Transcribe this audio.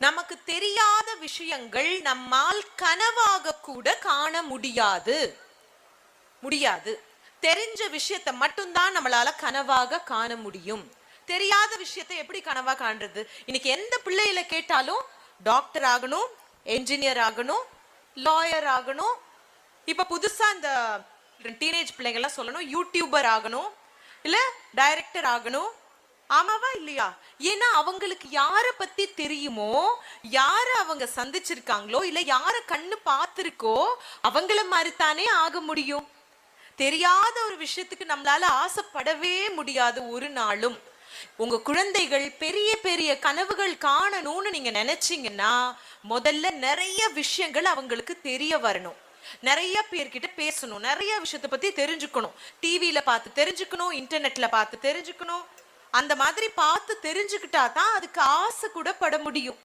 நமக்கு தெரியாத விஷயங்கள் நம்மால் கனவாக கூட காண முடியாது. தெரிஞ்ச விஷயத்தை மட்டும்தான் நம்மளால கனவாக காண முடியும். தெரியாத விஷயத்தை எப்படி கனவா காண்றது? இன்னைக்கு எந்த பிள்ளையில கேட்டாலும் டாக்டர் ஆகணும், என்ஜினியர் ஆகணும், லாயர் ஆகணும். இப்ப புதுசா இந்த டீனேஜ் பிள்ளைங்கெல்லாம் சொல்லணும் யூடியூபர் ஆகணும், இல்ல டைரக்டர் ஆகணும். ஆமாவா இல்லையா? ஏன்னா அவங்களுக்கு யார பத்தி தெரியுமோ, யார அவங்க சந்திச்சிருக்காங்களோ, இல்ல யார கண்ணு பார்த்திருக்கோ அவங்கள மாதிரி தானே ஆக முடியும். தெரியாத ஒரு விஷயத்துக்கு நம்மளால ஆசைப்படவே முடியாது ஒரு நாளும். உங்க குழந்தைகள் பெரிய பெரிய கனவுகள் காணணும்னு நீங்க நினைச்சீங்கன்னா முதல்ல நிறைய விஷயங்கள் அவங்களுக்கு தெரிய வரணும். நிறைய பேர்கிட்ட பேசணும், நிறைய விஷயத்தை பத்தி தெரிஞ்சுக்கணும். டிவியில பார்த்து தெரிஞ்சுக்கணும், இன்டர்நெட்ல பார்த்து தெரிஞ்சுக்கணும். அந்த மாதிரி பார்த்து தெரிஞ்சுக்கிட்டா தான் அதுக்கு ஆசை கூட பட முடியும்.